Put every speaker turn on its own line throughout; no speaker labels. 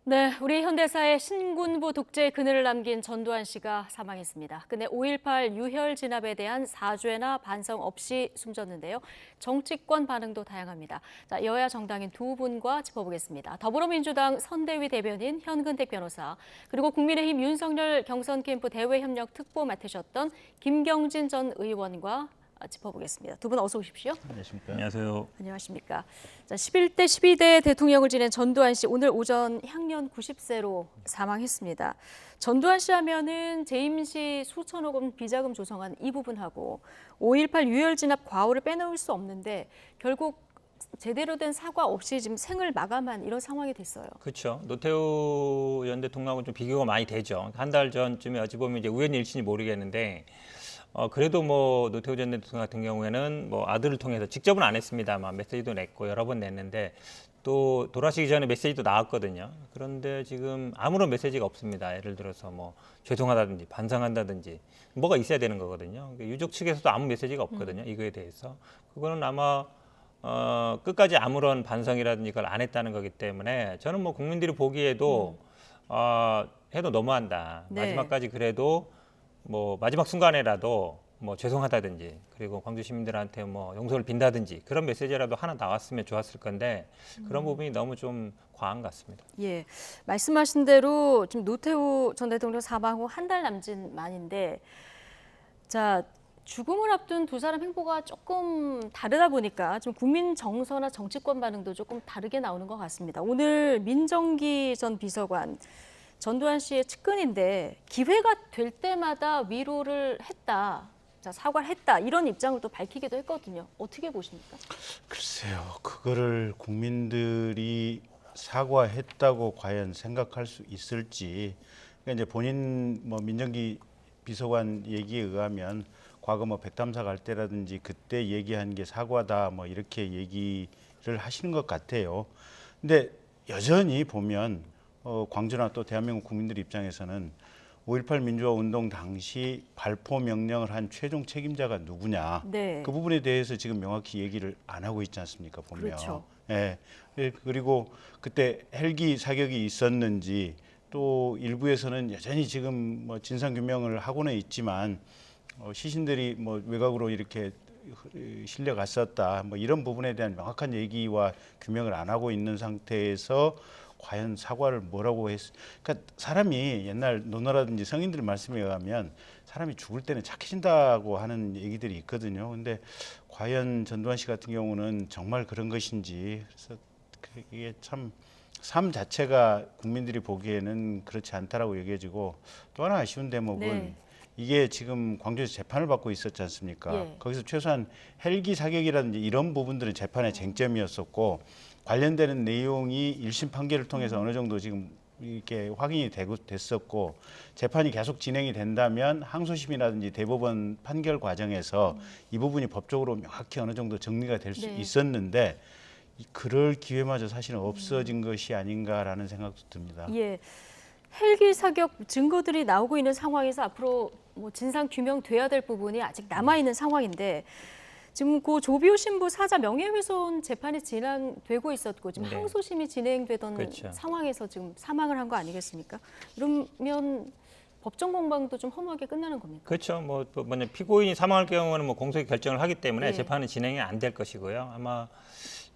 네, 우리 현대사의 신군부 독재의 그늘을 남긴 전두환 씨가 사망했습니다. 그는 5.18 유혈 진압에 대한 사죄나 반성 없이 숨졌는데요. 정치권 반응도 다양합니다. 자, 여야 정당인 두 분과 짚어보겠습니다. 더불어민주당 선대위 대변인 현근택 변호사, 그리고 국민의힘 윤석열 경선 캠프 대외협력 특보 맡으셨던 김경진 전 의원과 짚어보겠습니다. 두 분 어서 오십시오.
안녕하십니까.
안녕하세요.
안녕하십니까. 자, 11대 12대 대통령을 지낸 전두환 씨 오늘 오전 향년 90세로 사망했습니다. 전두환 씨 하면은 재임 시 수천억 원 비자금 조성한 이 부분하고 5.18 유혈 진압 과오를 빼놓을 수 없는데 결국 제대로 된 사과 없이 지금 생을 마감한 이런 상황이 됐어요.
그렇죠. 노태우 전 대통령하고 좀 비교가 많이 되죠. 한 달 전쯤에 어찌 보면 이제 우연히 일치인지 모르겠는데 그래도 뭐 노태우 전 대통령 같은 경우에는 뭐 아들을 통해서 직접은 안 했습니다만 메시지도 냈고 여러 번 냈는데 또 돌아가시기 전에 메시지도 나왔거든요. 그런데 지금 아무런 메시지가 없습니다. 예를 들어서 뭐 죄송하다든지 반성한다든지 뭐가 있어야 되는 거거든요. 유족 측에서도 아무 메시지가 없거든요. 이거에 대해서 그거는 아마 끝까지 아무런 반성이라든지 이걸 안 했다는 거기 때문에 저는 뭐 국민들이 보기에도 해도 너무한다.
네.
마지막까지 그래도 뭐 마지막 순간에라도 뭐 죄송하다든지 그리고 광주 시민들한테 뭐 용서를 빈다든지 그런 메시지라도 하나 나왔으면 좋았을 건데 그런 부분이 너무 좀 과한 것 같습니다.
예, 말씀하신 대로 지금 노태우 전 대통령 사망 후 한 달 남짓 만인데, 자, 죽음을 앞둔 두 사람 행보가 조금 다르다 보니까 좀 국민 정서나 정치권 반응도 조금 다르게 나오는 것 같습니다. 오늘 민정기 전 비서관 전두환 씨의 측근인데 기회가 될 때마다 위로를 했다, 자, 사과를 했다 이런 입장을 또 밝히기도 했거든요. 어떻게 보십니까?
글쎄요, 그거를 국민들이 사과했다고 과연 생각할 수 있을지. 그러니까 이제 본인 뭐 민정기 비서관 얘기에 의하면 과거 뭐 백담사 갈 때라든지 그때 얘기한 게 사과다 뭐 이렇게 얘기를 하시는 것 같아요. 근데 여전히 보면 광주나 또 대한민국 국민들 입장에서는 5.18 민주화 운동 당시 발포 명령을 한 최종 책임자가 누구냐.
네.
그 부분에 대해서 지금 명확히 얘기를 안 하고 있지 않습니까, 보면.
그렇죠.
예. 그리고 그때 헬기 사격이 있었는지 또 일부에서는 여전히 지금 뭐 진상 규명을 하고는 있지만 시신들이 뭐 외곽으로 이렇게 실려갔었다. 뭐 이런 부분에 대한 명확한 얘기와 규명을 안 하고 있는 상태에서 과연 사과를 뭐라고 그러니까 사람이 옛날 논어라든지 성인들 말씀에 의하면 사람이 죽을 때는 착해진다고 하는 얘기들이 있거든요. 근데 과연 전두환 씨 같은 경우는 정말 그런 것인지, 그래서 이게 참 삶 자체가 국민들이 보기에는 그렇지 않다라고 여겨지고, 또 하나 아쉬운 대목은
네.
이게 지금 광주에서 재판을 받고 있었지 않습니까?
예.
거기서 최소한 헬기 사격이라든지 이런 부분들은 재판의 쟁점이었었고, 관련되는 내용이 1심 판결을 통해서 어느 정도 지금 이렇게 확인이 됐었고, 재판이 계속 진행이 된다면 항소심이라든지 대법원 판결 과정에서 이 부분이 법적으로 명확히 어느 정도 정리가 될 수
네.
있었는데, 그럴 기회마저 사실은 없어진 것이 아닌가라는 생각도 듭니다.
예, 헬기 사격 증거들이 나오고 있는 상황에서 앞으로 뭐 진상 규명돼야 될 부분이 아직 남아 있는 상황인데, 지금 고 조비오 신부 사자 명예훼손 재판이 진행되고 있었고 지금
네.
항소심이 진행되던
그렇죠.
상황에서 지금 사망을 한 거 아니겠습니까? 그러면 법정 공방도 좀 허무하게 끝나는 겁니까?
그렇죠. 뭐 만약 피고인이 사망할 경우는 뭐 공소기 결정을 하기 때문에
예.
재판은 진행이 안 될 것이고요. 아마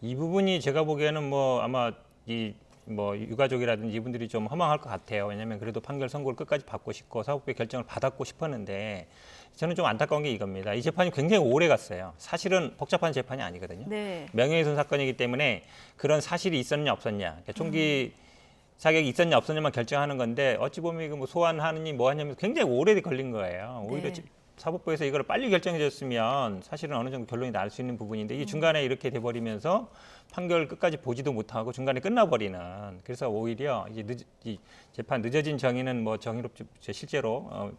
이 부분이 제가 보기에는 뭐 아마 이 뭐 유가족이라든지 이분들이 좀 허망할 것 같아요. 왜냐하면 그래도 판결 선고를 끝까지 받고 싶고 사법부의 결정을 받았고 싶었는데, 저는 좀 안타까운 게 이겁니다. 이 재판이 굉장히 오래 갔어요. 사실은 복잡한 재판이 아니거든요.
네.
명예훼손 사건이기 때문에 그런 사실이 있었냐 없었냐, 그러니까 총기 사격이 있었냐 없었냐만 결정하는 건데, 어찌 보면 이거 뭐 소환하느니 뭐 하냐면 굉장히 오래 걸린 거예요. 오히려
네.
사법부에서 이걸 빨리 결정해 줬으면 사실은 어느 정도 결론이 날 수 있는 부분인데, 이 중간에 이렇게 돼버리면서 판결 끝까지 보지도 못하고 중간에 끝나버리는, 그래서 오히려 이제 이 재판 늦어진 정의는 뭐 정의롭지 실제로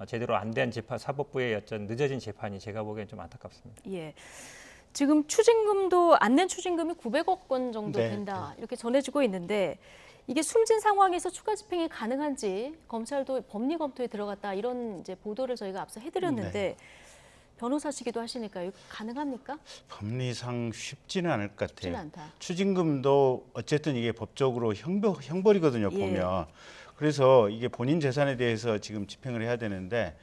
제대로 안 된 재판, 사법부의 어떤 늦어진 재판이 제가 보기엔 좀 안타깝습니다.
예. 지금 추징금도 안 낸 추징금이 900억 원 정도
네,
된다 이렇게 전해지고 있는데, 이게 숨진 상황에서 추가 집행이 가능한지 검찰도 법리 검토에 들어갔다 이런 이제 보도를 저희가 앞서 해드렸는데, 변호사시기도 하시니까요. 가능합니까?
법리상 쉽지는 않을 것
쉽지는
같아요.
않다.
추징금도 어쨌든 이게 법적으로 형벌이거든요,
예.
보면. 그래서 이게 본인 재산에 대해서 지금 집행을 해야 되는데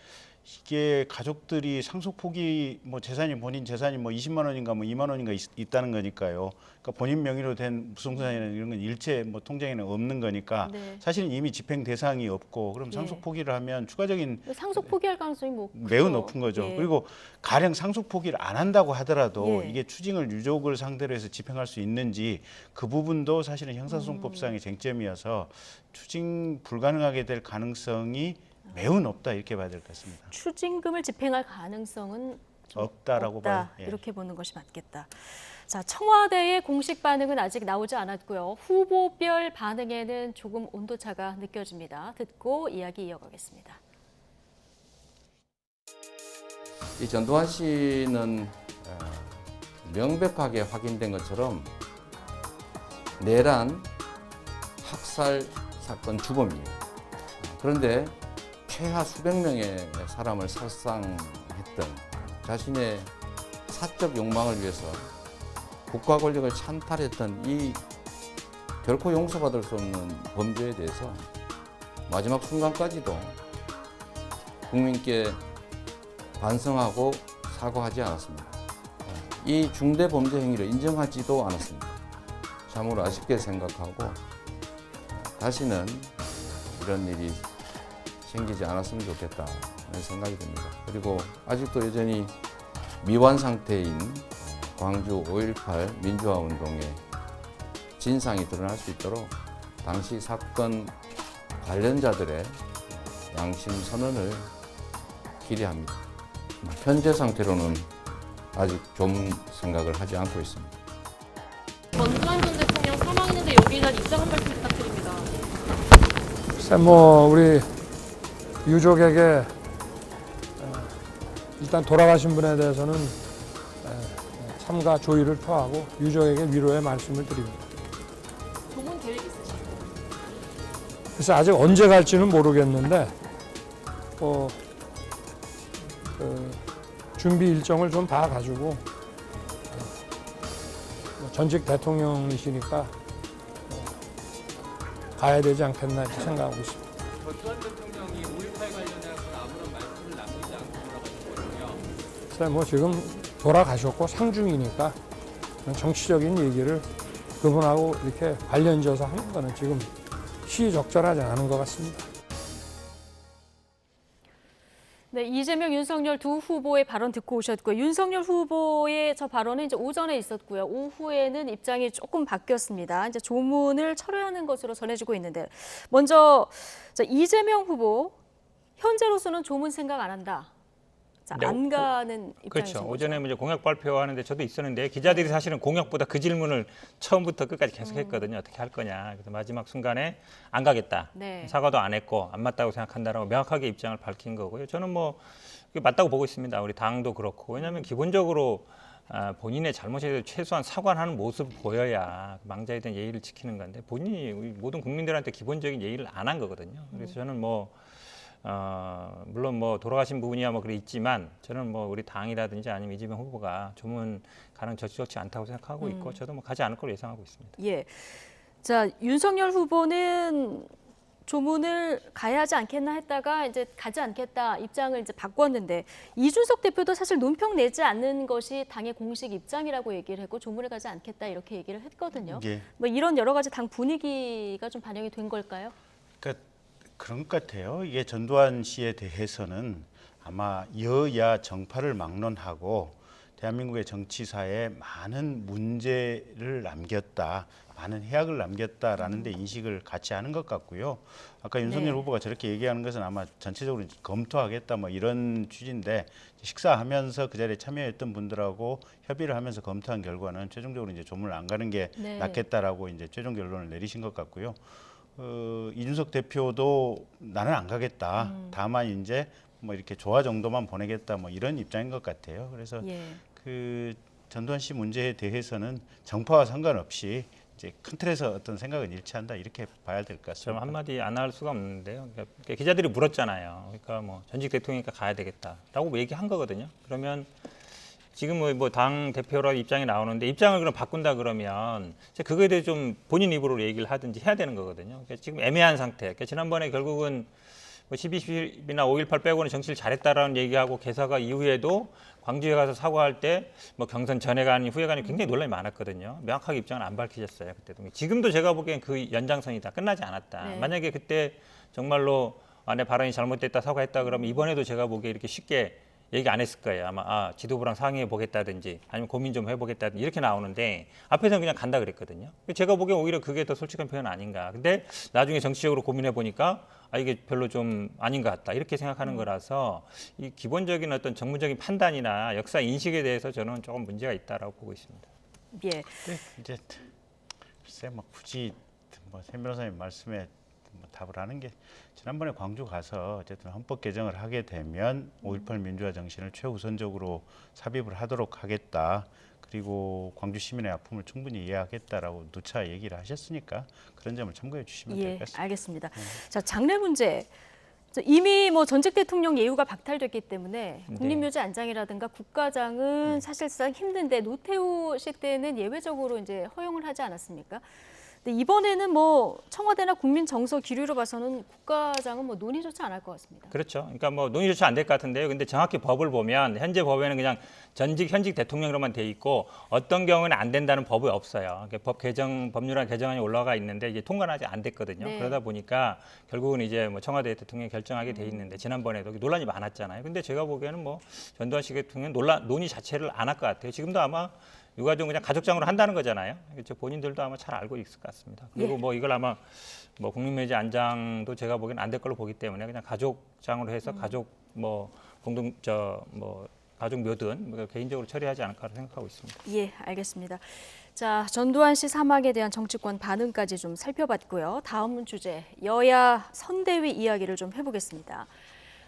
이게 가족들이 상속폭이 뭐 재산이 본인 재산이 뭐 20만 원인가 뭐 2만 원인가 있다는 거니까요. 그러니까 본인 명의로 된 부동산이나 이런 건 일체 뭐 통장에는 없는 거니까
네.
사실은 이미 집행 대상이 없고 그럼
예.
상속 포기를 하면 추가적인
상속 포기할 가능성이 뭐
매우
크죠.
높은 거죠.
예.
그리고 가령 상속 포기를 안 한다고 하더라도
예.
이게 추징을 유족을 상대로 해서 집행할 수 있는지 그 부분도 사실은 형사소송법상의 쟁점이어서 추징 불가능하게 될 가능성이 매우 높다 이렇게 봐야 될 것 같습니다.
추징금을 집행할 가능성은 좀
없다라고
없다.
봐요. 예.
이렇게 보는 것이 맞겠다. 자, 청와대의 공식 반응은 아직 나오지 않았고요. 후보별 반응에는 조금 온도차가 느껴집니다. 듣고 이야기 이어가겠습니다.
이 전두환 씨는 명백하게 확인된 것처럼 내란 학살 사건 주범이에요. 그런데 최하 수백 명의 사람을 살상했던 자신의 사적 욕망을 위해서 국가 권력을 찬탈했던 이 결코 용서받을 수 없는 범죄에 대해서 마지막 순간까지도 국민께 반성하고 사과하지 않았습니다. 이 중대 범죄 행위를 인정하지도 않았습니다. 참으로 아쉽게 생각하고 다시는 이런 일이 생기지 않았으면 좋겠다는 생각이 듭니다. 그리고 아직도 여전히 미완 상태인 광주 5.18 민주화 운동의 진상이 드러날 수 있도록 당시 사건 관련자들의 양심 선언을 기대합니다. 현재 상태로는 아직 좋은 생각을 하지 않고 있습니다.
전두환 전 대통령 사망했는데 여기에 대한 입장 한 말씀 부탁드립니다.
글쎄 우리 유족에게 일단 돌아가신 분에 대해서는 삼가 조의를 표하고 유족에게 위로의 말씀을 드립니다.
조문 계획 있으신가요?
그래서 아직 언제 갈지는 모르겠는데 준비 일정을 좀 봐가지고 전직 대통령이시니까 가야 되지 않겠나 이렇게 생각하고 있습니다.
전두환 대통령이 5.18 관련해서 아무런 말씀을 남기지 않고 돌아가셨거든요.
글쎄 지금 돌아가셨고 상중이니까 정치적인 얘기를 그분하고 이렇게 관련지어서 하는 거는 지금 시적절하지 않은 것 같습니다.
네, 이재명, 윤석열 두 후보의 발언 듣고 오셨고요. 윤석열 후보의 저 발언은 이제 오전에 있었고요. 오후에는 입장이 조금 바뀌었습니다. 이제 조문을 철회하는 것으로 전해지고 있는데, 먼저 이재명 후보 현재로서는 조문 생각 안 한다. 자,
네,
안 가는 입장이신
그렇죠.
거죠.
오전에 이제 공약 발표하는데 저도 있었는데 기자들이 사실은 공약보다 그 질문을 처음부터 끝까지 계속했거든요. 어떻게 할 거냐. 그래서 마지막 순간에 안 가겠다.
네.
사과도 안 했고 안 맞다고 생각한다라고 명확하게 입장을 밝힌 거고요. 저는 뭐 그게 맞다고 보고 있습니다. 우리 당도 그렇고. 왜냐하면 기본적으로 본인의 잘못에 대해서 최소한 사과하는 모습을 보여야 망자에 대한 예의를 지키는 건데 본인이 우리 모든 국민들한테 기본적인 예의를 안 한 거거든요. 그래서 저는 물론 돌아가신 부분이야 그래 있지만 저는 우리 당이라든지 아니면 이재명 후보가 조문 가능 적절치 않다고 생각하고 있고 저도 가지 않을 걸로 예상하고 있습니다.
예. 자, 윤석열 후보는 조문을 가야 하지 않겠나 했다가 이제 가지 않겠다 입장을 이제 바꿨는데 이준석 대표도 사실 논평 내지 않는 것이 당의 공식 입장이라고 얘기를 했고 조문을 가지 않겠다 이렇게 얘기를 했거든요.
예.
이런 여러 가지 당 분위기가 좀 반영이 된 걸까요?
그러니까 그런 것 같아요. 이게 전두환 씨에 대해서는 아마 여야 정파를 막론하고 대한민국의 정치사에 많은 문제를 남겼다, 많은 해악을 남겼다라는 데 인식을 같이 하는 것 같고요. 아까 윤석열
네.
후보가 저렇게 얘기하는 것은 아마 전체적으로 검토하겠다 이런 취지인데 식사하면서 그 자리에 참여했던 분들하고 협의를 하면서 검토한 결과는 최종적으로 이제 조문을 안 가는 게
네.
낫겠다라고 이제 최종 결론을 내리신 것 같고요. 이준석 대표도 나는 안 가겠다. 다만 이제 이렇게 조화 정도만 보내겠다 이런 입장인 것 같아요. 그래서
예.
그 전두환 씨 문제에 대해서는 정파와 상관없이 이제 큰 틀에서 어떤 생각은 일치한다 이렇게 봐야 될 것
좀
같습니다.
한마디 안 할 수가 없는데요. 그러니까 기자들이 물었잖아요. 그러니까 뭐 전직 대통령이니까 가야 되겠다라고 얘기한 거거든요. 그러면 지금 뭐 당 대표라 입장이 나오는데 입장을 그럼 바꾼다 그러면 이제 그거에 대해 좀 본인 입으로 얘기를 하든지 해야 되는 거거든요. 그러니까 지금 애매한 상태. 그러니까 지난번에 결국은 뭐 12.12나 5.18 빼고는 정치를 잘했다라는 얘기하고 개사가 이후에도 광주에 가서 사과할 때 뭐 경선 전에 가니 후에 가니 굉장히 논란이 많았거든요. 명확하게 입장을 안 밝히셨어요. 그때도. 지금도 제가 보기엔 그 연장선이다. 끝나지 않았다.
네.
만약에 그때 정말로 내 발언이 잘못됐다 사과했다 그러면 이번에도 제가 보기에 이렇게 쉽게 얘기 안 했을 거예요. 아마 지도부랑 상의해 보겠다든지 아니면 고민 좀 해보겠다든지 이렇게 나오는데 앞에서는 그냥 간다 그랬거든요. 제가 보기엔 오히려 그게 더 솔직한 표현 아닌가. 근데 나중에 정치적으로 고민해 보니까 이게 별로 좀 아닌 것 같다 이렇게 생각하는 거라서 이 기본적인 어떤 정무적인 판단이나 역사 인식에 대해서 저는 조금 문제가 있다라고 보고 있습니다.
예.
네, 이제 글쎄 뭐 굳이 뭐 새 변호사님 말씀에 뭐 답을 하는 게 지난번에 광주 가서 어쨌든 헌법 개정을 하게 되면 5.18 민주화 정신을 최우선적으로 삽입을 하도록 하겠다. 그리고 광주 시민의 아픔을 충분히 이해하겠다라고 누차 얘기를 하셨으니까 그런 점을 참고해 주시면 될
예,
것 같습니다.
알겠습니다. 자, 장례 문제. 이미 뭐 전직 대통령 예우가 박탈됐기 때문에 국립묘지 안장이라든가 국가장은 사실상 힘든데 노태우 씨 때는 예외적으로 이제 허용을 하지 않았습니까? 근데 이번에는 뭐 청와대나 국민정서 기류로 봐서는 국가장은 뭐 논의조차 안 할 것 같습니다.
그렇죠. 그러니까 뭐 논의조차 안 될 것 같은데요. 근데 정확히 법을 보면 현재 법에는 그냥 현직 대통령으로만 돼 있고 어떤 경우는 안 된다는 법이 없어요. 그러니까 법률안 개정안이 올라가 있는데 이게 통과는 아직 안 됐거든요.
네.
그러다 보니까 결국은 이제 뭐 청와대 대통령이 결정하게 돼 있는데 지난번에도 논란이 많았잖아요. 근데 제가 보기에는 뭐 전두환 씨 대통령 논의 자체를 안 할 것 같아요. 지금도 아마 유가족 그냥 가족장으로 한다는 거잖아요. 그렇죠. 본인들도 아마 잘 알고 있을 것 같습니다. 그리고
예.
뭐 이걸 아마 뭐 국립묘지 안장도 제가 보기엔 안 될 걸로 보기 때문에 그냥 가족장으로 해서 가족 뭐 가족 묘든 뭐 개인적으로 처리하지 않을까 생각하고 있습니다.
예, 알겠습니다. 자, 전두환 씨 사망에 대한 정치권 반응까지 좀 살펴봤고요. 다음 주제, 여야 선대위 이야기를 좀 해보겠습니다.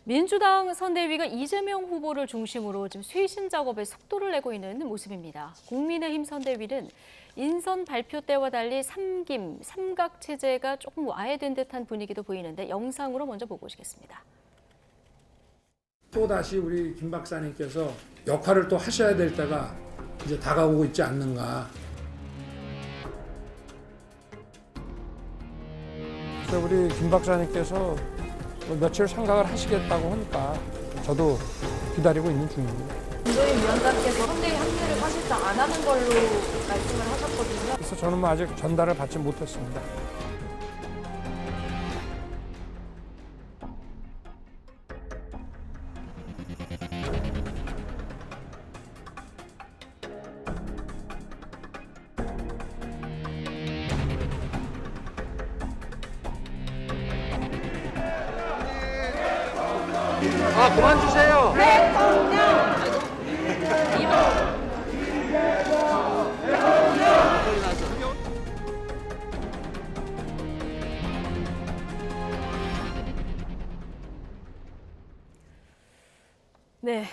민주당 선대위가 이재명 후보를 중심으로 지금 쇄신 작업에 속도를 내고 있는 모습입니다. 국민의힘 선대위는 인선 발표 때와 달리 삼각 체제가 조금 와해된 듯한 분위기도 보이는데 영상으로 먼저 보고 오시겠습니다.
또다시 우리 김 박사님께서 역할을 또 하셔야 될 때가 이제 다가오고 있지 않는가. 그래서 우리 김 박사님께서 며칠 생각을 하시겠다고 하니까 저도 기다리고 있는 중입니다.
김도인 위원장께서 선대위 합류를 사실상 안 하는 걸로 말씀을 하셨거든요.
그래서 저는 뭐 아직 전달을 받지 못했습니다.
네.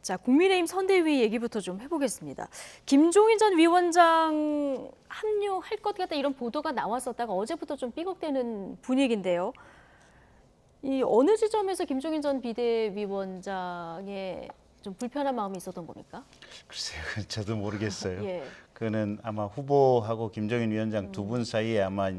자, 국민의힘 선대위 얘기부터 좀 해보겠습니다. 김종인 전 위원장 합류할 것 같다 이런 보도가 나왔었다가 어제부터 좀 삐걱대는 분위기인데요. 이 어느 지점에서 김종인 전 비대위원장의 좀 불편한 마음이 있었던 겁니까?
글쎄요, 저도 모르겠어요.
예.
그는 아마 후보하고 김종인 위원장 두 분 사이에 아마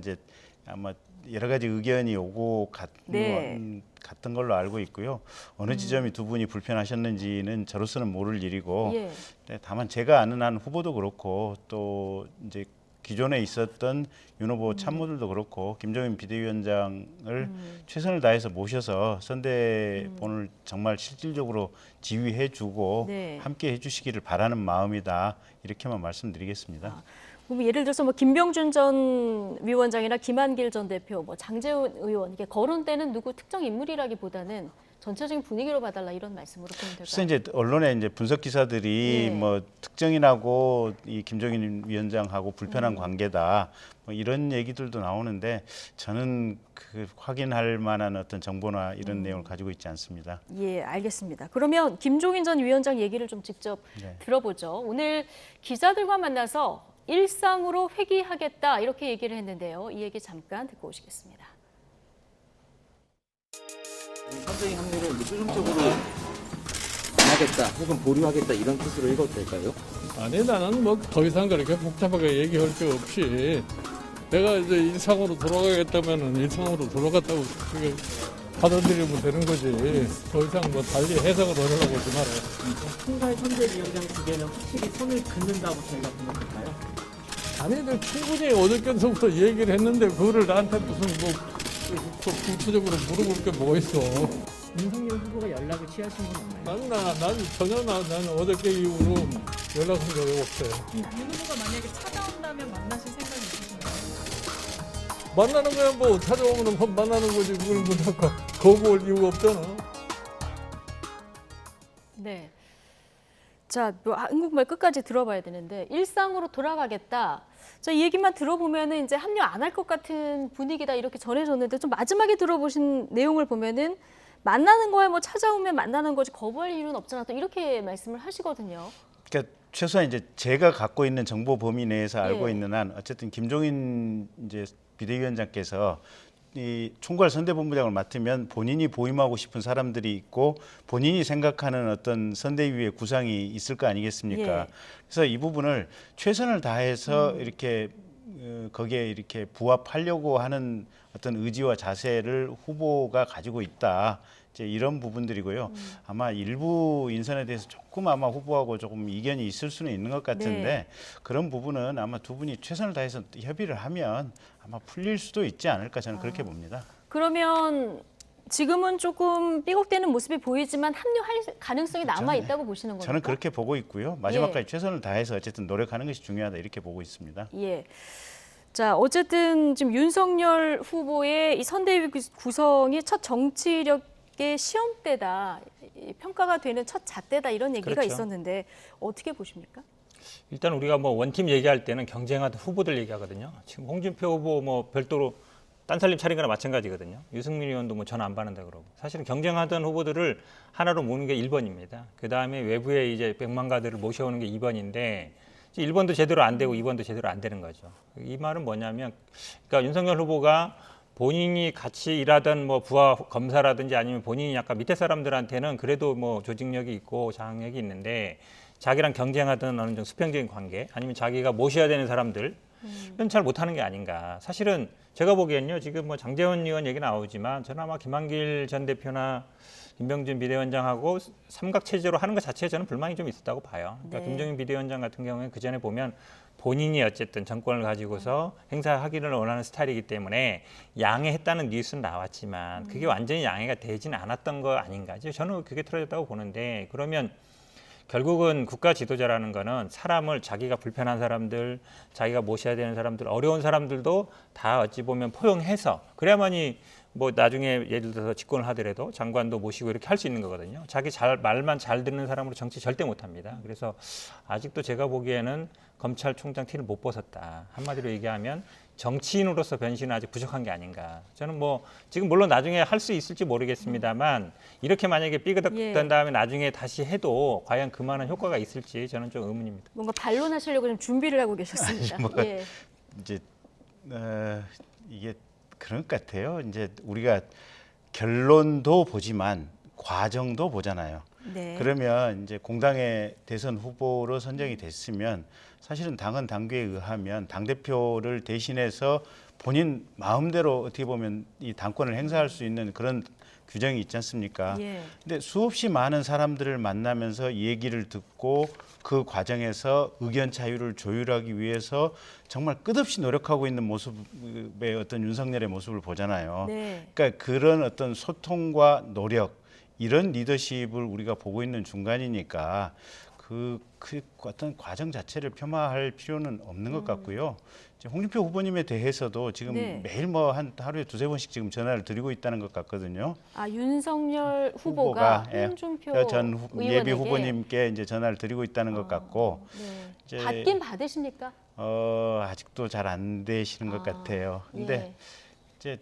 여러 가지 의견이 오고
네.
같은 걸로 알고 있고요. 어느 지점이 두 분이 불편하셨는지는 저로서는 모를 일이고,
예.
네, 다만 제가 아는 한 후보도 그렇고 또 이제 기존에 있었던 윤 후보 참모들도 그렇고 김종인 비대위원장을 최선을 다해서 모셔서 선대본을 정말 실질적으로 지휘해주고
네.
함께 해주시기를 바라는 마음이다 이렇게만 말씀드리겠습니다.
그럼 예를 들어서 뭐 김병준 전 위원장이나 김한길 전 대표, 뭐 장제훈 의원 이게 거론되는 누구 특정 인물이라기보다는 전체적인 분위기로 봐달라 이런 말씀으로 보면 될까요?
그래서 이제 언론에 이제 분석 기사들이
예.
뭐 특정인하고 이 김종인 위원장하고 불편한 관계다 뭐 이런 얘기들도 나오는데 저는 그 확인할 만한 어떤 정보나 이런 내용을 가지고 있지 않습니다.
예, 알겠습니다. 그러면 김종인 전 위원장 얘기를 좀 직접
네.
들어보죠. 오늘 기자들과 만나서 일상으로 회귀하겠다 이렇게 얘기를 했는데요. 이 얘기 잠깐 듣고 오시겠습니다.
선생님 합류를 뭐 최종적으로 안 하겠다 혹은 보류하겠다 이런 뜻으로 읽어도 될까요?
아니 나는 뭐 더 이상 그렇게 복잡하게 얘기할 게 없이 내가 이제 일상으로 돌아가겠다면은 일상으로 돌아갔다고 그게 받아들이면 되는 거지. 더 이상 뭐 달리 해석을 하려고 하지 말아요.
총괄 선대위원장 두 개는 확실히 선을 긋는다고 저희가 보면 될까요?
아니들 충분히 어저께서부터 얘기를 했는데 그거를 나한테 무슨 뭐 구체적으로 물어볼 게 뭐가 있어.
윤석열 후보가 연락을 취하신 건 없나요?
난 전혀 나는 어저께 이후로 연락한 적이 없어요.
윤 후보가 만약에 찾아온다면 만나실 생각이 있으신가요?
만나는 거야 뭐 찾아오면 만나는 거지 그걸 뭐 아까 거부할 이유가 없잖아.
네. 자, 뭐 한국말 끝까지 들어봐야 되는데 일상으로 돌아가겠다. 자, 이 얘기만 들어보면은 이제 합류 안 할 것 같은 분위기다 이렇게 전해졌는데 좀 마지막에 들어보신 내용을 보면은 만나는 거야 뭐 찾아오면 만나는 거지 거부할 이유는 없잖아 또 이렇게 말씀을 하시거든요.
그러니까 최소한 이제 제가 갖고 있는 정보 범위 내에서 알고
예.
있는 한 어쨌든 김종인 이제 비대위원장께서 이 총괄 선대본부장을 맡으면 본인이 보임하고 싶은 사람들이 있고 본인이 생각하는 어떤 선대위의 구상이 있을 거 아니겠습니까?
예.
그래서 이 부분을 최선을 다해서 이렇게 거기에 이렇게 부합하려고 하는 어떤 의지와 자세를 후보가 가지고 있다. 이제 이런 부분들이고요. 아마 일부 인선에 대해서 조금 아마 후보하고 조금 이견이 있을 수는 있는 것 같은데
네.
그런 부분은 아마 두 분이 최선을 다해서 협의를 하면 아마 풀릴 수도 있지 않을까 저는 그렇게 봅니다.
그러면 지금은 조금 삐걱대는 모습이 보이지만 합류할 가능성이 남아
저는-
있다고 보시는 겁니까?
저는 그렇게 보고 있고요. 마지막까지 최선을 다해서 어쨌든 노력하는 것이 중요하다 이렇게 보고 있습니다.
예. 자, 어쨌든 지금 윤석열 후보의 이 선대위 구성이 첫 정치력의 시험대다, 평가가 되는 첫 잣대다 이런 얘기가
그렇죠.
있었는데 어떻게 보십니까?
일단 우리가 뭐 원팀 얘기할 때는 경쟁하던 후보들 얘기하거든요. 지금 홍준표 후보 뭐 별도로 딴살림 차린 거나 마찬가지거든요. 유승민 의원도 뭐 전화 안 받는다 그러고. 사실은 경쟁하던 후보들을 하나로 모으는 게 1번입니다. 그다음에 외부에 이제 백만가들을 모셔오는 게 2번인데 1번도 제대로 안 되고 2번도 제대로 안 되는 거죠. 이 말은 뭐냐면 그러니까 윤석열 후보가 본인이 같이 일하던 뭐 부하 검사라든지 아니면 본인이 약간 밑에 사람들한테는 그래도 뭐 조직력이 있고 장악력이 있는데 자기랑 경쟁하던 어느 정도 수평적인 관계 아니면 자기가 모셔야 되는 사람들 이건 잘 못하는 게 아닌가. 사실은 제가 보기엔요 지금 뭐 장제원 의원 얘기 나오지만 저는 아마 김한길 전 대표나 김병준 비대위원장하고 삼각 체제로 하는 것 자체에 저는 불만이 좀 있었다고 봐요. 그러니까
네.
김종인 비대위원장 같은 경우에 그 전에 보면 본인이 어쨌든 정권을 가지고서 행사하기를 원하는 스타일이기 때문에 양해했다는 뉴스는 나왔지만 그게 완전히 양해가 되지는 않았던 거 아닌가. 저는 그게 틀어졌다고 보는데 그러면 결국은 국가 지도자라는 거는 사람을 자기가 불편한 사람들, 자기가 모셔야 되는 사람들, 어려운 사람들도 다 어찌 보면 포용해서 그래야만이 뭐 나중에 예를 들어서 집권을 하더라도 장관도 모시고 이렇게 할 수 있는 거거든요. 자기 말만 잘 듣는 사람으로 정치 절대 못 합니다. 그래서 아직도 제가 보기에는 검찰총장 티를 못 벗었다. 한마디로 얘기하면 정치인으로서 변신은 아직 부족한 게 아닌가. 저는 뭐 지금 물론 나중에 할 수 있을지 모르겠습니다만 이렇게 만약에 삐그덕된 다음에 나중에 다시 해도 과연 그만한 효과가 있을지 저는 좀 의문입니다.
뭔가 반론하시려고 좀 준비를 하고 계셨습니다.
뭐가
예.
이제 이게 그런 것 같아요. 이제 우리가 결론도 보지만 과정도 보잖아요.
네.
그러면 이제 공당의 대선 후보로 선정이 됐으면 사실은 당은 당규에 의하면 당대표를 대신해서 본인 마음대로 어떻게 보면 이 당권을 행사할 수 있는 그런 규정이 있지 않습니까?
예.
근데 수없이 많은 사람들을 만나면서 얘기를 듣고 그 과정에서 의견 차이를 조율하기 위해서 정말 끝없이 노력하고 있는 모습의 어떤 윤석열의 모습을 보잖아요.
네.
그러니까 그런 어떤 소통과 노력 이런 리더십을 우리가 보고 있는 중간이니까 그 어떤 과정 자체를 폄하할 필요는 없는 것 같고요. 이제 홍준표 후보님에 대해서도 지금
네.
매일 뭐 한 하루에 두세 번씩 지금 전화를 드리고 있다는 것 같거든요.
아, 윤석열 후보가
예,
홍준표
전
의원에게
예비 후보님께 이제 전화를 드리고 있다는 것 같고
네.
이제
받긴 받으십니까?
아직도 잘 안 되시는 것 같아요. 근데
예.
이제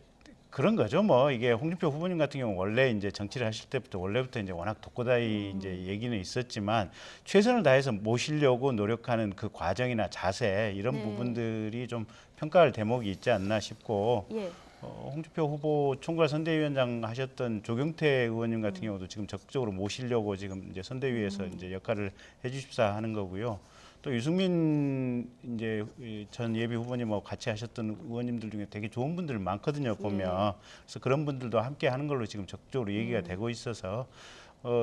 그런 거죠. 뭐 이게 홍준표 후보님 같은 경우 원래 이제 정치를 하실 때부터 원래부터 이제 워낙 독고다이 이제 얘기는 있었지만 최선을 다해서 모시려고 노력하는 그 과정이나 자세 이런
네.
부분들이 좀 평가할 대목이 있지 않나 싶고
예.
홍준표 후보 총괄 선대위원장 하셨던 조경태 의원님 같은 경우도 지금 적극적으로 모시려고 지금 이제 선대위에서 이제 역할을 해주십사 하는 거고요. 또 유승민 이제 전 예비 후보님하고 같이 하셨던 의원님들 중에 되게 좋은 분들 많거든요 보면. 그래서 그런 분들도 함께 하는 걸로 지금 적극적으로 얘기가 되고 있어서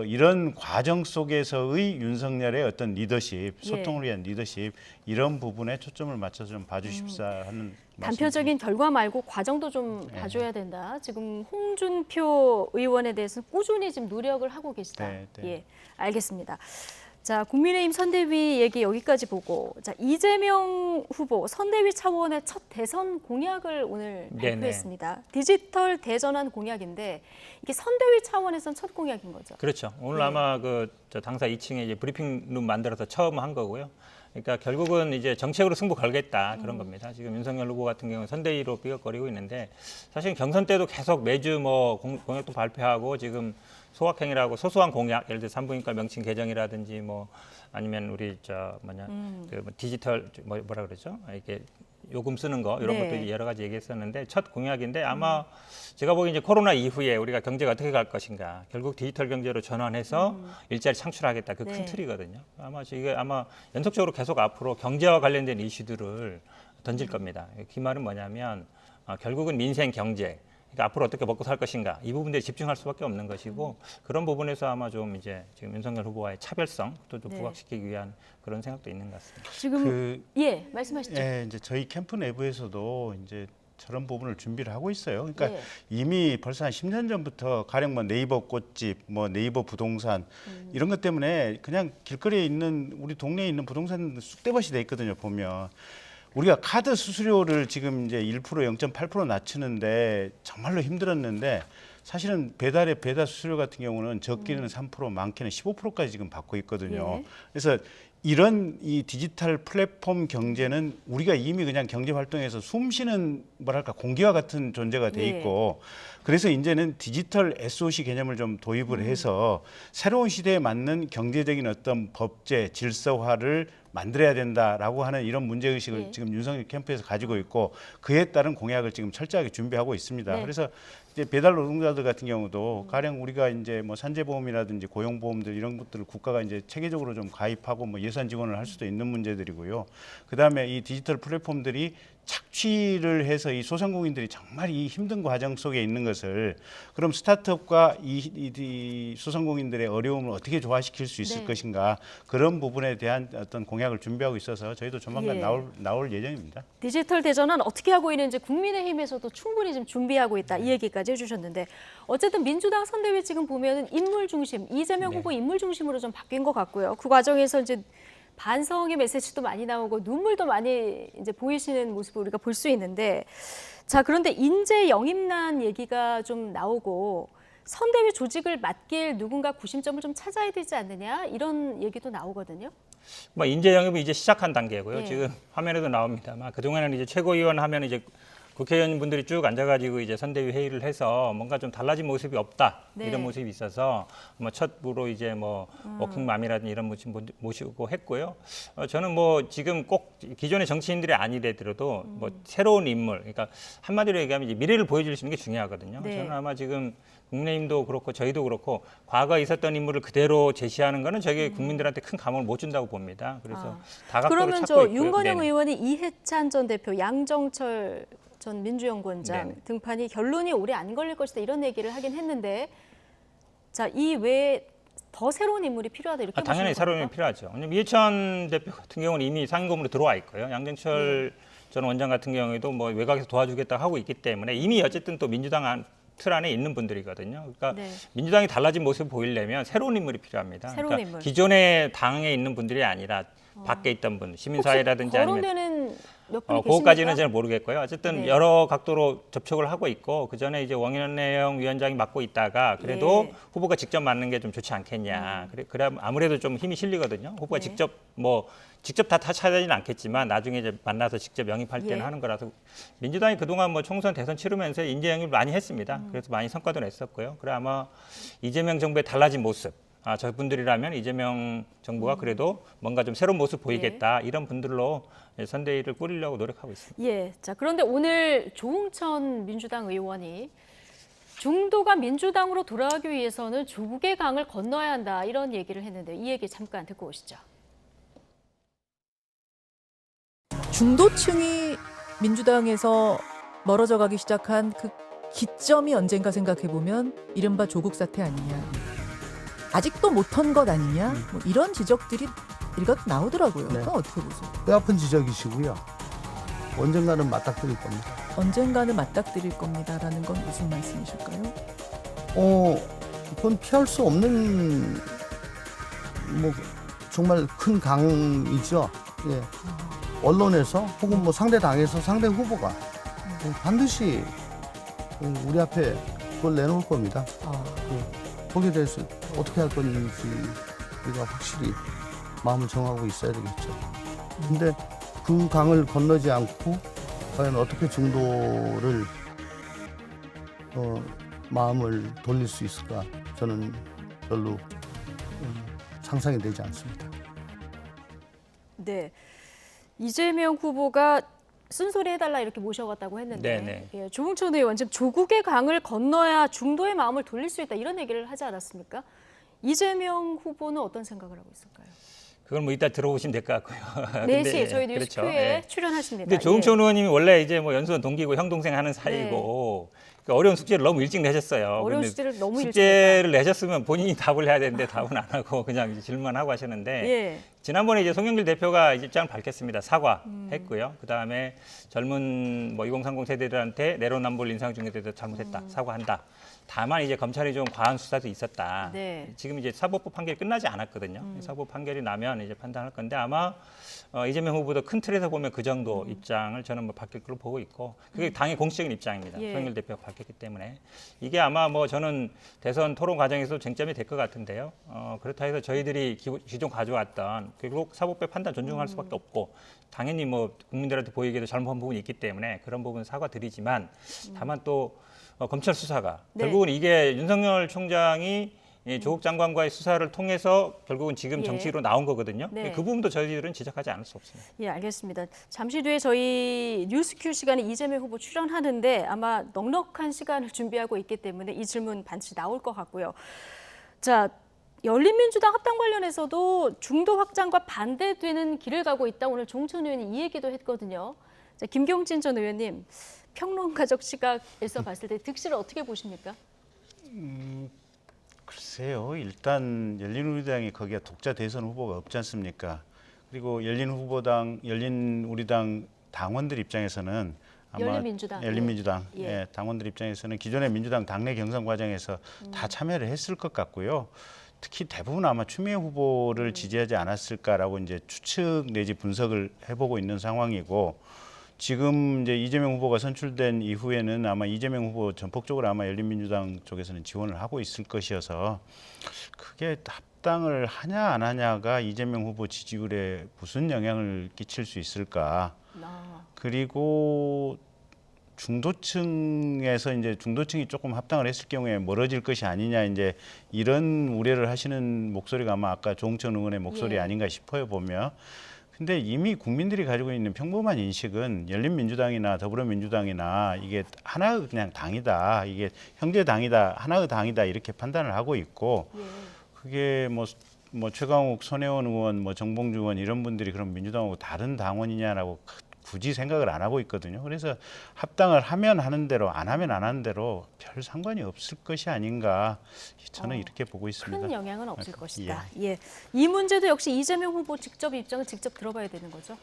이런 과정 속에서의 윤석열의 어떤 리더십, 소통을 위한 리더십 이런 부분에 초점을 맞춰서 좀 봐주십사 하는
단편적인 결과 말고 과정도 좀 봐줘야 된다. 지금 홍준표 의원에 대해서 꾸준히 지금 노력을 하고 계시다.
네, 네.
예, 알겠습니다. 자, 국민의힘 선대위 얘기 여기까지 보고, 자, 이재명 후보 선대위 차원의 첫 대선 공약을 오늘 발표했습니다. 디지털 대전환 공약인데 이게 선대위 차원에선 첫 공약인 거죠.
그렇죠. 오늘 아마 저 당사 2층에 이제 브리핑룸 만들어서 처음 한 거고요. 그러니까 결국은 이제 정책으로 승부 걸겠다 그런 겁니다. 지금 윤석열 후보 같은 경우는 선대위로 삐걱거리고 있는데 사실 경선 때도 계속 매주 뭐 공약도 발표하고 지금 소확행이라고 소소한 공약, 예를 들어 산부인과 명칭 개정이라든지 뭐 아니면 우리 그 디지털 뭐라 그러죠? 이게 요금 쓰는 거 이런 것도 여러 가지 얘기했었는데 첫 공약인데 아마 제가 보기엔 이제 코로나 이후에 우리가 경제가 어떻게 갈 것인가 결국 디지털 경제로 전환해서 일자리 창출하겠다 그 큰 틀이거든요. 아마 이게 아마 연속적으로 계속 앞으로 경제와 관련된 이슈들을 던질 겁니다. 그 말은 뭐냐면 결국은 민생 경제. 그러니까 앞으로 어떻게 먹고 살 것인가 이 부분들에 집중할 수밖에 없는 것이고 그런 부분에서 아마 좀 이제 지금 윤석열 후보와의 차별성도 좀 부각시키기 위한 그런 생각도 있는 것 같습니다.
지금 말씀하시죠.
예, 이제 저희 캠프 내부에서도 이제 저런 부분을 준비를 하고 있어요. 그러니까 이미 벌써 한 10년 전부터 가령 뭐 네이버 꽃집, 뭐 네이버 부동산 이런 것 때문에 그냥 길거리에 있는 우리 동네에 있는 부동산 쑥대밭이 돼 있거든요. 보면. 우리가 카드 수수료를 지금 이제 1% 0.8% 낮추는데 정말로 힘들었는데 사실은 배달 수수료 같은 경우는 적게는 3% 많게는 15%까지 지금 받고 있거든요. 그래서 이런 이 디지털 플랫폼 경제는 우리가 이미 그냥 경제 활동에서 숨쉬는 뭐랄까 공기와 같은 존재가 돼 있고 그래서 이제는 디지털 SOC 개념을 좀 도입을 해서 새로운 시대에 맞는 경제적인 어떤 법제 질서화를 만들어야 된다라고 하는 이런 문제의식을 지금 윤석열 캠프에서 가지고 있고 그에 따른 공약을 지금 철저하게 준비하고 있습니다. 그래서 이제 배달 노동자들 같은 경우도 가령 우리가 이제 뭐 산재보험이라든지 고용보험들 이런 것들을 국가가 이제 체계적으로 좀 가입하고 뭐 예산 지원을 할 수도 있는 문제들이고요. 그다음에 이 디지털 플랫폼들이 착취를 해서 이 소상공인들이 정말 이 힘든 과정 속에 있는 것을 그럼 스타트업과 이 소상공인들의 어려움을 어떻게 조화시킬 수 있을 것인가 그런 부분에 대한 어떤 공약을 준비하고 있어서 저희도 조만간 나올 예정입니다.
디지털 대전환 어떻게 하고 있는지 국민의힘에서도 충분히 지금 준비하고 있다 이 얘기까지 해주셨는데 어쨌든 민주당 선대위 지금 보면은 인물 중심 이재명 후보 인물 중심으로 좀 바뀐 것 같고요. 그 과정에서 이제 반성의 메시지도 많이 나오고 눈물도 많이 이제 보이시는 모습을 우리가 볼 수 있는데 자 그런데 인재 영입난 얘기가 좀 나오고 선대위 조직을 맡길 누군가 구심점을 좀 찾아야 되지 않느냐 이런 얘기도 나오거든요.
뭐 인재 영입은 이제 시작한 단계고요. 지금 화면에도 나옵니다만 그동안에는 이제 최고위원 하면 이제 국회의원분들이 쭉 앉아가지고 이제 선대위 회의를 해서 뭔가 좀 달라진 모습이 없다 이런 모습이 있어서 뭐 첫으로 이제 뭐 워킹맘이라든지 이런 모습 모시고 했고요. 저는 뭐 지금 꼭 기존의 정치인들이 아니더라도 뭐 새로운 인물, 그러니까 한마디로 얘기하면 이제 미래를 보여줄 수 있는 게 중요하거든요. 저는 아마 지금 국민의힘도 그렇고 저희도 그렇고 과거에 있었던 인물을 그대로 제시하는 거는 저게 국민들한테 큰 감흥을 못 준다고 봅니다. 그래서 다각도로
그러면
찾고
저 윤건영 의원이 이해찬 전 대표, 양정철 전 민주연구원장 등판이 결론이 오래 안 걸릴 것이다 이런 얘기를 하긴 했는데 자, 이 외에 더 새로운 인물이 필요하다 이렇게
당연히 새로운 인물이 필요하죠. 왜냐면 이해찬 대표 같은 경우는 이미 상임고문으로 들어와 있고요. 양정철 전 원장 같은 경우에도 뭐 외곽에서 도와주겠다 하고 있기 때문에 이미 어쨌든 또 민주당 틀 안에 있는 분들이거든요. 그러니까 민주당이 달라진 모습을 보이려면 새로운 인물이 필요합니다.
새로운
그러니까
인물.
기존의 당에 있는 분들이 아니라 밖에 있던 분, 시민사회라든지 아니면
거론되는 몇 분이 계십니까?
그거까지는 잘 모르겠고요. 어쨌든
네.
여러 각도로 접촉을 하고 있고 그 전에 이제 왕연내영 위원장이 맡고 있다가 그래도
예.
후보가 직접 맡는 게 좀 좋지 않겠냐. 그래 아무래도 좀 힘이 실리거든요. 후보가
네.
직접 다 찾아지는 않겠지만 나중에 이제 만나서 직접 영입할 때는
예.
하는 거라서 민주당이 그동안 뭐 총선 대선 치르면서 인재 영입을 많이 했습니다. 그래서 많이 성과도 냈었고요. 그래 아마 이재명 정부의 달라진 모습. 저분들이라면 이재명 정부가 그래도 뭔가 좀 새로운 모습 보이겠다 이런 분들로 선대위를 꾸리려고 노력하고 있습니다.
예. 자, 그런데 오늘 조응천 민주당 의원이 중도가 민주당으로 돌아가기 위해서는 조국의 강을 건너야 한다 이런 얘기를 했는데 이 얘기 잠깐 듣고 오시죠.
중도층이 민주당에서 멀어져 가기 시작한 그 기점이 언젠가 생각해보면 이른바 조국 사태 아니냐. 아직도 못한 것 아니냐. 뭐 이런 지적들이 일각 나오더라고요.
네.
그건 어떻게 보세요?
뼈 아픈 지적이시고요. 언젠가는 맞닥뜨릴 겁니다.
언젠가는 맞닥뜨릴 겁니다라는 건 무슨 말씀이실까요?
그건 피할 수 없는 뭐 정말 큰 강이죠. 예. 언론에서 혹은 뭐 상대 당에서 상대 후보가 반드시 우리 앞에 그걸 내놓을 겁니다. 예. 거기에 대해서 어떻게 할 건지 우리가 확실히 마음을 정하고 있어야 되겠죠. 근데 그 강을 건너지 않고 과연 어떻게 중도를 마음을 돌릴 수 있을까 저는 별로 상상이 되지 않습니다.
네. 이재명 후보가 쓴소리 해달라 이렇게 모셔왔다고 했는데
네네.
예, 조응천 의원 지금 조국의 강을 건너야 중도의 마음을 돌릴 수 있다 이런 얘기를 하지 않았습니까? 이재명 후보는 어떤 생각을 하고 있을까요?
그건 뭐 이따 들어보시면 될 것 같고요.
4시에 저희 뉴스큐에
그렇죠. 예.
출연하십니다.
근데 조응천 의원님이 원래 이제 뭐 연수원 동기고 형 동생 하는 사이고 그러니까 어려운 숙제를 너무 일찍 내셨어요.
어려운
근데
숙제를 너무 일찍
숙제를 내셨으면 본인이 답을 해야 되는데 답은 안 하고 그냥 이제 질문하고 하셨는데
예.
지난번에 이제 송영길 대표가 입장을 밝혔습니다. 사과했고요. 그다음에 젊은 뭐 2030 세대들한테 내로남불 인상 중에 대해서 잘못했다. 사과한다. 다만 이제 검찰이 좀 과한 수사도 있었다.
네.
지금 이제 사법부 판결이 끝나지 않았거든요. 사법 판결이 나면 이제 판단할 건데 아마 이재명 후보도 큰 틀에서 보면 그 정도 입장을 저는 뭐 바뀔 걸로 보고 있고 그게 당의 공식적인 입장입니다.
예.
송영길 대표가 밝혔기 때문에 이게 아마 뭐 저는 대선 토론 과정에서 쟁점이 될 것 같은데요. 그렇다 해서 저희들이 기존 가져왔던 결국 사법부의 판단 존중할 수밖에 없고 당연히 뭐 국민들한테 보이기에도 잘못한 부분이 있기 때문에 그런 부분 사과드리지만 다만 또 검찰 수사가
네.
결국은 이게 윤석열 총장이 조국 장관과의 수사를 통해서 결국은 지금
예.
정치로 나온 거거든요.
네.
그 부분도 저희들은 지적하지 않을 수 없습니다.
예, 알겠습니다. 잠시 뒤에 저희 뉴스큐 시간에 이재명 후보 출연하는데 아마 넉넉한 시간을 준비하고 있기 때문에 이 질문 반드시 나올 것 같고요. 자, 열린민주당 합당 관련해서도 중도 확장과 반대되는 길을 가고 있다. 오늘 조응천 의원이 이 얘기도 했거든요. 자, 김경진 전 의원님, 평론가적 시각에서 봤을 때 득실을 어떻게 보십니까?
글쎄요. 일단 열린우리당이 거기에 독자 대선 후보가 없지 않습니까? 그리고 열린우리당 당원들 입장에서는 아마 열린민주당
예.
예, 당원들 입장에서는 기존의 민주당 당내 경선 과정에서 다 참여를 했을 것 같고요. 특히 대부분 아마 추미애 후보를 지지하지 않았을까라고 이제 추측 내지 분석을 해보고 있는 상황이고 지금 이제 이재명 후보가 선출된 이후에는 아마 이재명 후보 전폭적으로 아마 열린민주당 쪽에서는 지원을 하고 있을 것이어서 그게 합당을 하냐 안 하냐가 이재명 후보 지지율에 무슨 영향을 끼칠 수 있을까? 그리고 중도층에서 이제 중도층이 조금 합당을 했을 경우에 멀어질 것이 아니냐 이제 이런 우려를 하시는 목소리가 아마 아까 조응천 의원의 목소리
예.
아닌가 싶어요 보면. 근데 이미 국민들이 가지고 있는 평범한 인식은 열린민주당이나 더불어민주당이나 이게 하나의 그냥 당이다, 이게 형제 당이다, 하나의 당이다 이렇게 판단을 하고 있고 그게 뭐 최강욱, 손혜원 의원, 뭐 정봉주 의원 이런 분들이 그럼 민주당하고 다른 당원이냐라고 굳이 생각을 안 하고 있거든요. 그래서 합당을 하면 하는 대로 안 하면 안 하는 대로 별 상관이 없을 것이 아닌가 저는 이렇게 보고 있습니다.
큰 영향은 없을 것이다. 예. 이 문제도 역시 이재명 후보 직접 입장을 직접 들어봐야 되는 거죠?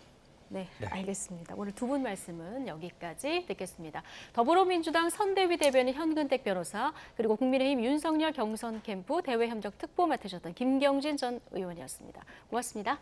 네, 알겠습니다. 오늘 두 분 말씀은 여기까지 듣겠습니다. 더불어민주당 선대위 대변인 현근택 변호사 그리고 국민의힘 윤석열 경선 캠프 대외 협력 특보 맡으셨던 김경진 전 의원이었습니다. 고맙습니다.